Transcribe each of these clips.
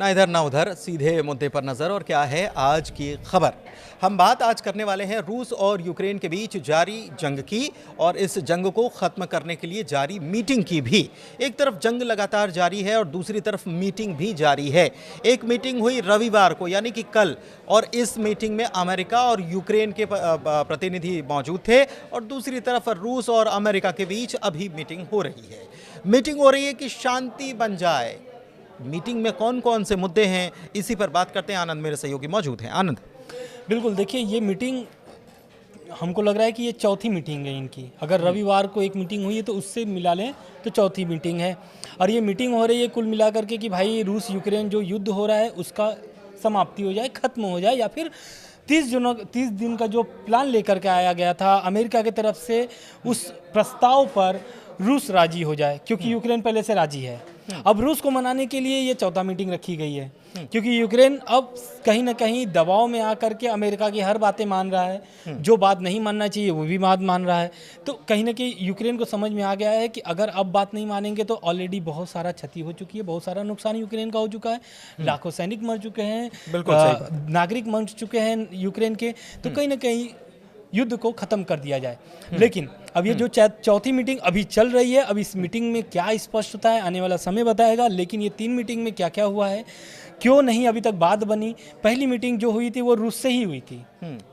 ना इधर ना उधर, सीधे मुद्दे पर नजर। और क्या है आज की खबर? हम बात आज करने वाले हैं रूस और यूक्रेन के बीच जारी जंग की, और इस जंग को खत्म करने के लिए जारी मीटिंग की भी। एक तरफ जंग लगातार जारी है और दूसरी तरफ मीटिंग भी जारी है। एक मीटिंग हुई रविवार को, यानी कि कल, और इस मीटिंग में अमेरिका और यूक्रेन के प्रतिनिधि मौजूद थे, और दूसरी तरफ रूस और अमेरिका के बीच अभी मीटिंग हो रही है। मीटिंग हो रही है कि शांति बन जाए। मीटिंग में कौन कौन से मुद्दे हैं, इसी पर बात करते हैं। आनंद मेरे सहयोगी मौजूद हैं। आनंद, बिल्कुल, देखिए ये मीटिंग हमको लग रहा है कि ये चौथी मीटिंग है इनकी। अगर रविवार को एक मीटिंग हुई है तो उससे मिला लें तो चौथी मीटिंग है। और ये मीटिंग हो रही है कुल मिला करके कि भाई रूस यूक्रेन जो युद्ध हो रहा है उसका समाप्ति हो जाए, ख़त्म हो जाए, या फिर 30 दिन का जो प्लान लेकर के आया गया था अमेरिका की तरफ से, उस प्रस्ताव पर रूस राजी हो जाए, क्योंकि यूक्रेन पहले से राजी है। अब रूस को मनाने के लिए ये चौथा मीटिंग रखी गई है, क्योंकि यूक्रेन अब कहीं ना कहीं दबाव में आकर के अमेरिका की हर बातें मान रहा है। जो बात नहीं मानना चाहिए वो भी बात मान रहा है। तो कहीं ना कहीं यूक्रेन को समझ में आ गया है कि अगर अब बात नहीं मानेंगे तो ऑलरेडी बहुत सारा क्षति हो चुकी है, बहुत सारा नुकसान यूक्रेन का हो चुका है। लाखों सैनिक मर चुके हैं, नागरिक मर चुके हैं यूक्रेन के। तो कहीं ना कहीं युद्ध को खत्म कर दिया जाए। लेकिन अब ये जो चौथी मीटिंग अभी चल रही है, अब इस मीटिंग में क्या स्पष्ट होता है आने वाला समय बताएगा। लेकिन ये 3 मीटिंग में क्या क्या हुआ है, क्यों नहीं अभी तक बात बनी। पहली मीटिंग जो हुई थी वो रूस से ही हुई थी।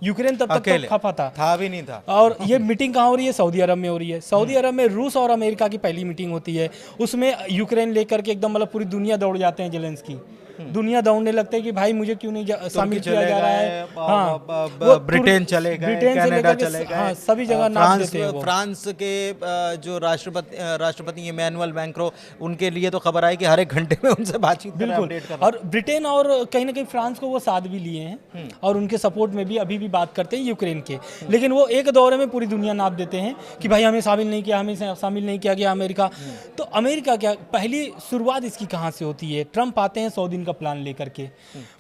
यूक्रेन तब तक तो खफा था भी नहीं था। और ये मीटिंग कहाँ हो रही है? सऊदी अरब में हो रही है। सऊदी अरब में रूस और अमेरिका की पहली मीटिंग होती है। उसमें यूक्रेन लेकर के एकदम मतलब पूरी दुनिया दौड़ जाते हैं। जेलेंस्की दुनिया दौड़ने लगते हैं कि भाई मुझे क्यों नहीं शामिल किया जा रहा है। हाँ, ब्रिटेन चलेगा, कनाडा चलेगा, हाँ, सभी जगह नाम देते हैं। फ्रांस के जो राष्ट्रपति इमैनुअल मैक्रों, उनके लिए तो खबर आई कि हर एक घंटे में उनसे बातचीत बिल्कुल। और ब्रिटेन और कहीं ना कहीं फ्रांस को वो साथ भी लिए हैं और उनके सपोर्ट में भी अभी भी बात करते हैं यूक्रेन के। लेकिन वो एक दौरे में पूरी दुनिया नाप देते हैं कि भाई हमें शामिल नहीं किया, हमें शामिल नहीं किया गया अमेरिका। तो अमेरिका क्या, पहली शुरुआत इसकी कहाँ से होती है? ट्रंप आते हैं 100 दिन का प्लान लेकर के,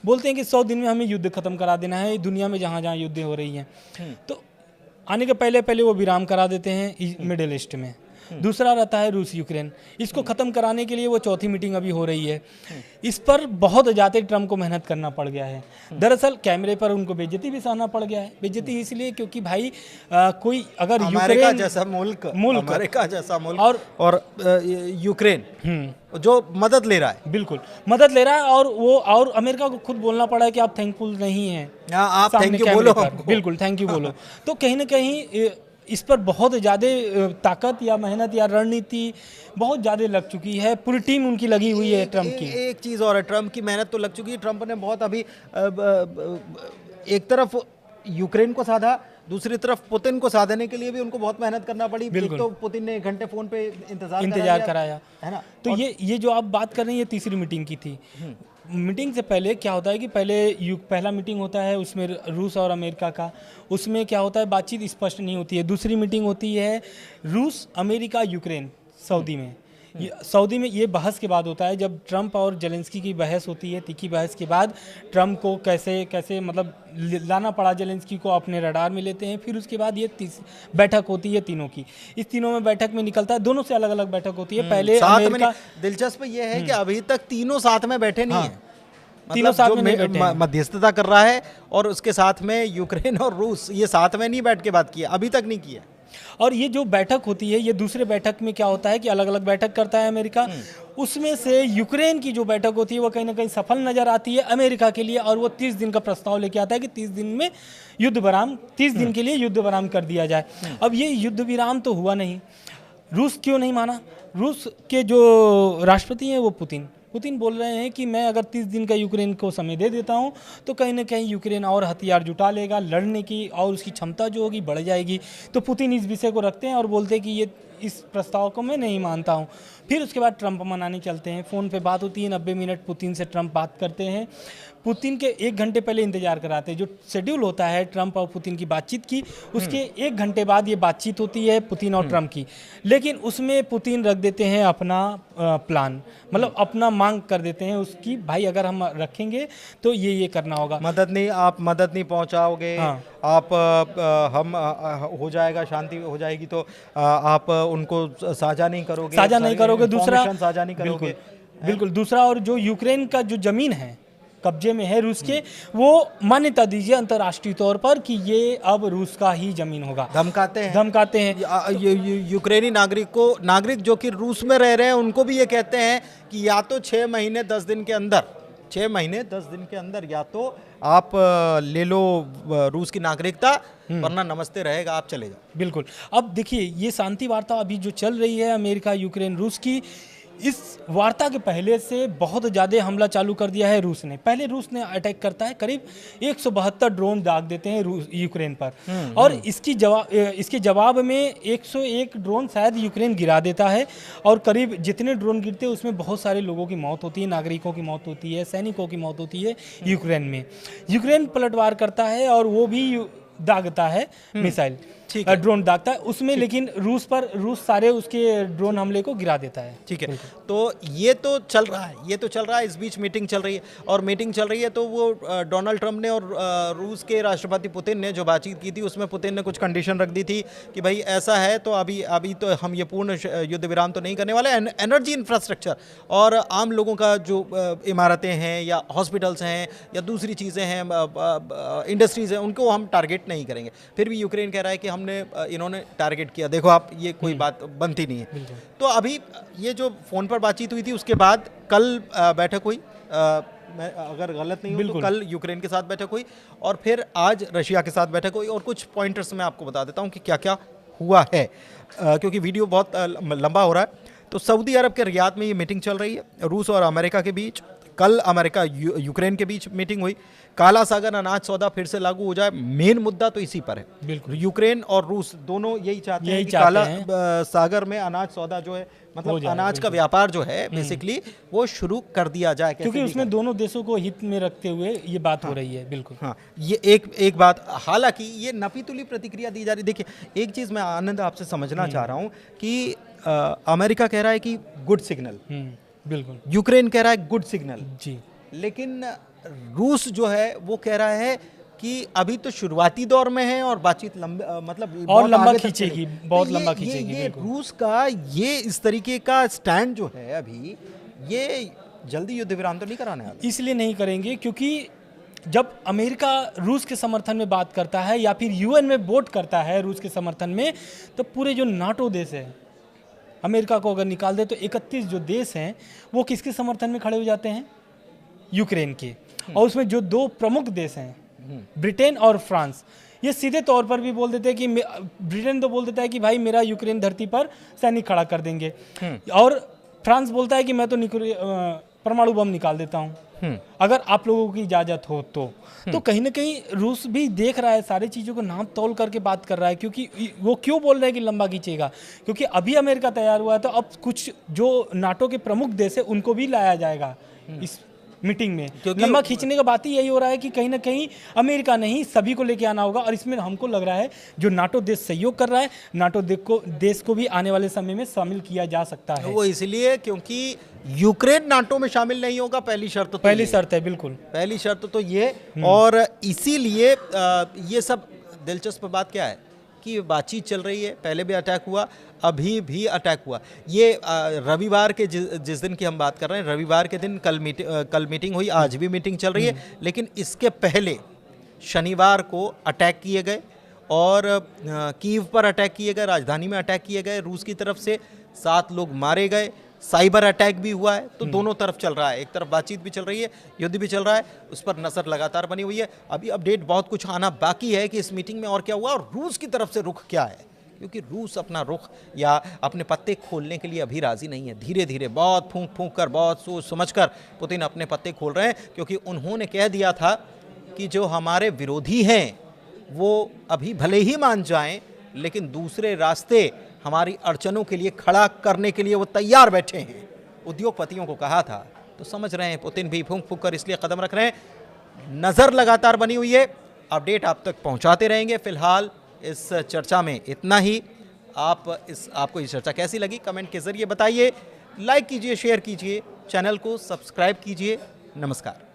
बोलते हैं कि 100 दिन में हमें युद्ध खत्म करा देना है दुनिया में जहां जहां युद्ध हो रही हैं। तो आने के पहले वो विराम करा देते हैं मिडिल ईस्ट में। दूसरा रहता है रूस यूक्रेन, इसको खत्म कराने के लिए वो चौथी मीटिंग अभी हो रही है। इस पर बहुत ज़्यादा ट्रम्प को मेहनत करना पड़ गया है। दरअसल कैमरे पर उनको बेइज्जती भी सहना पड़ गया है। बेइज्जती इसलिए क्योंकि भाई कोई अगर अमेरिका जैसा मुल्क अमेरिका जैसा मुल्क और यूक्रेन जो मदद ले रहा है, बिल्कुल मदद ले रहा है, और वो और अमेरिका को खुद बोलना पड़ा है कि आप थैंकफुल नहीं हैं, आप थैंक यू बोलो। बिल्कुल थैंक यू बोलो। तो कहीं ना कहीं इस पर बहुत ज़्यादा ताकत या मेहनत या रणनीति बहुत ज़्यादा लग चुकी है। पूरी टीम उनकी लगी हुई है ट्रंप की। एक चीज़ और है, ट्रंप की मेहनत तो लग चुकी है। ट्रंप ने बहुत अभी एक तरफ यूक्रेन को साधा, दूसरी तरफ पुतिन को साधने के लिए भी उनको बहुत मेहनत करना पड़ी। तो पुतिन ने 1 घंटे फोन पे इंतजार कराया है ना। तो ये जो आप बात कर रहे हैं, ये तीसरी मीटिंग की थी। मीटिंग से पहले क्या होता है कि पहला मीटिंग होता है उसमें रूस और अमेरिका का, उसमें क्या होता है बातचीत स्पष्ट नहीं होती है। दूसरी मीटिंग होती है रूस अमेरिका यूक्रेन सऊदी में। सऊदी में ये बहस के बाद होता है, जब ट्रंप और जेलेंस्की की बहस होती है। तीखी बहस के बाद ट्रंप को कैसे मतलब लाना पड़ा, जेलेंस्की को अपने रडार में लेते हैं। फिर उसके बाद ये बैठक होती है तीनों की। इस तीनों में बैठक में निकलता है, दोनों से अलग अलग बैठक होती है। पहले अमेरिका, दिलचस्प ये है कि अभी तक तीनों साथ में बैठे नहीं है। तीनों साथ में नहीं बैठे, मध्यस्थता कर रहा है, और उसके साथ में यूक्रेन और रूस ये साथ में नहीं बैठ के बात किया, अभी तक नहीं किया। और ये जो बैठक होती है, ये दूसरे बैठक में क्या होता है कि अलग अलग बैठक करता है अमेरिका। उसमें से यूक्रेन की जो बैठक होती है वो कहीं ना कहीं सफल नजर आती है अमेरिका के लिए, और वो 30 दिन का प्रस्ताव लेके आता है कि 30 दिन में युद्ध विराम, 30 दिन के लिए युद्ध विराम कर दिया जाए। अब ये युद्ध विराम तो हुआ नहीं। रूस क्यों नहीं माना? रूस के जो राष्ट्रपति हैं वो पुतिन बोल रहे हैं कि मैं अगर 30 दिन का यूक्रेन को समय दे देता हूं तो कहीं ना कहीं यूक्रेन और हथियार जुटा लेगा लड़ने की, और उसकी क्षमता जो होगी बढ़ जाएगी। तो पुतिन इस विषय को रखते हैं और बोलते हैं कि ये इस प्रस्ताव को मैं नहीं मानता हूं। फिर उसके बाद ट्रंप मनाने चलते हैं। फ़ोन पे बात होती है, 90 मिनट पुतिन से ट्रंप बात करते हैं। पुतिन के 1 घंटे पहले इंतजार कराते हैं। जो शेड्यूल होता है ट्रंप और पुतिन की बातचीत की, उसके 1 घंटे बाद ये बातचीत होती है पुतिन और ट्रंप की। लेकिन उसमें पुतिन रख देते हैं अपना प्लान, मतलब अपना मांग कर देते हैं उसकी, भाई अगर हम रखेंगे तो ये करना होगा। आप मदद नहीं पहुंचाओगे, हाँ। आप हम हो जाएगा, शांति हो जाएगी तो आप उनको साझा नहीं करोगे। दूसरा साझा नहीं करोगे। बिल्कुल। दूसरा, और जो यूक्रेन का जो जमीन है कब्जे में है रूस के, वो मान्यता दीजिए अंतर्राष्ट्रीय तौर पर कि ये अब रूस का ही जमीन होगा। धमकाते हैं यूक्रेनी नागरिक जो कि रूस में रह रहे हैं, उनको भी ये कहते हैं कि या तो 6 महीने 10 दिन के अंदर, 6 महीने 10 दिन के अंदर या तो आप ले लो रूस की नागरिकता, वरना नमस्ते रहेगा, आप चले जाओ। बिल्कुल। अब देखिए, ये शांति वार्ता अभी जो चल रही है अमेरिका यूक्रेन रूस की, इस वार्ता के पहले से बहुत ज़्यादा हमला चालू कर दिया है रूस ने। पहले रूस ने अटैक करता है, करीब 172 ड्रोन दाग देते हैं यूक्रेन पर, और इसके जवाब में 101 ड्रोन शायद यूक्रेन गिरा देता है, और करीब जितने ड्रोन गिरते हैं उसमें बहुत सारे लोगों की मौत होती है, नागरिकों की मौत होती है, सैनिकों की मौत होती है यूक्रेन में। यूक्रेन पलटवार करता है और वो भी दागता है मिसाइल, ड्रोन दागता है उसमें, लेकिन रूस सारे उसके ड्रोन हमले को गिरा देता है। ठीक है, तो ये तो चल रहा है, इस बीच मीटिंग चल रही है, और मीटिंग चल रही है तो वो डोनाल्ड ट्रंप ने और रूस के राष्ट्रपति पुतिन ने जो बातचीत की थी, उसमें पुतिन ने कुछ कंडीशन रख दी थी कि भाई ऐसा है तो अभी तो हम ये पूर्ण युद्ध विराम तो नहीं करने वाले, एनर्जी इंफ्रास्ट्रक्चर और आम लोगों का जो इमारतें हैं या हॉस्पिटल्स हैं या दूसरी चीज़ें हैं, इंडस्ट्रीज़ हैं, उनको हम टारगेट नहीं करेंगे। फिर भी यूक्रेन कह रहा है कि इन्होंने टारगेट किया। देखो आप, ये कोई बात बनती नहीं है। तो अभी ये जो फ़ोन पर बातचीत हुई थी, उसके बाद कल बैठक हुई, मैं अगर गलत नहीं हूँ तो कल यूक्रेन के साथ बैठक हुई, और फिर आज रशिया के साथ बैठक हुई, और कुछ पॉइंटर्स मैं आपको बता देता हूँ कि क्या क्या हुआ है, क्योंकि वीडियो बहुत लंबा हो रहा है। तो सऊदी अरब के रियाद में ये मीटिंग चल रही है, रूस और अमेरिका के बीच। कल अमेरिका यूक्रेन के बीच मीटिंग हुई। काला सागर अनाज सौदा फिर से लागू हो जाए, मेन मुद्दा तो इसी पर है। बिल्कुल, यूक्रेन और रूस दोनों यही चाहते हैं कि काला सागर में अनाज सौदा जो है, मतलब अनाज का व्यापार जो है बेसिकली वो शुरू कर दिया जाए, क्योंकि उसमें दोनों देशों को हित में रखते हुए ये बात हो रही है। बिल्कुल, हाँ, ये एक बात, हालांकि ये नपी-तुली प्रतिक्रिया दी जा रही। देखिए, एक चीज़ मैं आनंद आपसे समझना चाह रहा हूँ कि अमेरिका कह रहा है कि गुड सिग्नल, बिल्कुल, यूक्रेन कह रहा है गुड सिग्नल जी, लेकिन रूस जो है वो कह रहा है कि अभी तो शुरुआती दौर में है और बातचीत मतलब और लंबा खींचेगी, बहुत लंबा खींचेगी। ये रूस का ये इस तरीके का स्टैंड जो है, अभी ये जल्दी युद्ध विराम तो नहीं कराने वाले। इसलिए नहीं करेंगे क्योंकि जब अमेरिका रूस के समर्थन में बात करता है या फिर यूएन में वोट करता है रूस के समर्थन में, तो पूरे जो नाटो देश है, अमेरिका को अगर निकाल दे तो 31 जो देश हैं वो किसके समर्थन में खड़े हो जाते हैं? यूक्रेन के। और उसमें जो 2 प्रमुख देश हैं, ब्रिटेन और फ्रांस, ये सीधे तौर पर भी बोल देते हैं कि ब्रिटेन तो बोल देता है कि भाई मेरा यूक्रेन धरती पर सैनिक खड़ा कर देंगे, और फ्रांस बोलता है कि मैं तो परमाणु बम निकाल देता हूँ अगर आप लोगों की इजाज़त हो तो कहीं ना कहीं रूस भी देख रहा है, सारी चीज़ों को नाप तोल करके बात कर रहा है। क्योंकि वो क्यों बोल रहे हैं कि लंबा खींचेगा, क्योंकि अभी अमेरिका तैयार हुआ है, तो अब कुछ जो नाटो के प्रमुख देश है उनको भी लाया जाएगा इस मीटिंग में। लंबा खींचने का बात ही यही हो रहा है कि कहीं ना कहीं अमेरिका नहीं, सभी को लेके आना होगा। और इसमें हमको लग रहा है जो नाटो देश सहयोग कर रहा है, नाटो देश को भी आने वाले समय में शामिल किया जा सकता है। वो इसलिए क्योंकि यूक्रेन नाटो में शामिल नहीं होगा, पहली शर्त है। बिल्कुल, पहली शर्त तो ये। और इसीलिए ये सब दिलचस्प बात क्या है कि बातचीत चल रही है, पहले भी अटैक हुआ, अभी भी अटैक हुआ। ये रविवार के जिस दिन की हम बात कर रहे हैं, रविवार के दिन कल मीटिंग हुई, आज भी मीटिंग चल रही है, लेकिन इसके पहले शनिवार को अटैक किए गए, और कीव पर अटैक किए गए, राजधानी में अटैक किए गए रूस की तरफ से, 7 लोग मारे गए, साइबर अटैक भी हुआ है। तो दोनों तरफ चल रहा है, एक तरफ बातचीत भी चल रही है, युद्ध भी चल रहा है, उस पर नजर लगातार बनी हुई है। अभी अपडेट बहुत कुछ आना बाकी है कि इस मीटिंग में और क्या हुआ और रूस की तरफ से रुख क्या है, क्योंकि रूस अपना रुख या अपने पत्ते खोलने के लिए अभी राजी नहीं है। धीरे धीरे, बहुत फूंक फूंक कर, बहुत सोच समझ कर पुतिन अपने पत्ते खोल रहे हैं, क्योंकि उन्होंने कह दिया था कि जो हमारे विरोधी हैं वो अभी भले ही मान जाएं, लेकिन दूसरे रास्ते हमारी अड़चनों के लिए खड़ा करने के लिए वो तैयार बैठे हैं। उद्योगपतियों को कहा था, तो समझ रहे हैं पुतिन भी फूंक फूंक कर इसलिए कदम रख रहे हैं। नज़र लगातार बनी हुई है, अपडेट आप तक पहुंचाते रहेंगे। फिलहाल इस चर्चा में इतना ही। आपको ये चर्चा कैसी लगी कमेंट के जरिए बताइए, लाइक कीजिए, शेयर कीजिए, चैनल को सब्सक्राइब कीजिए। नमस्कार।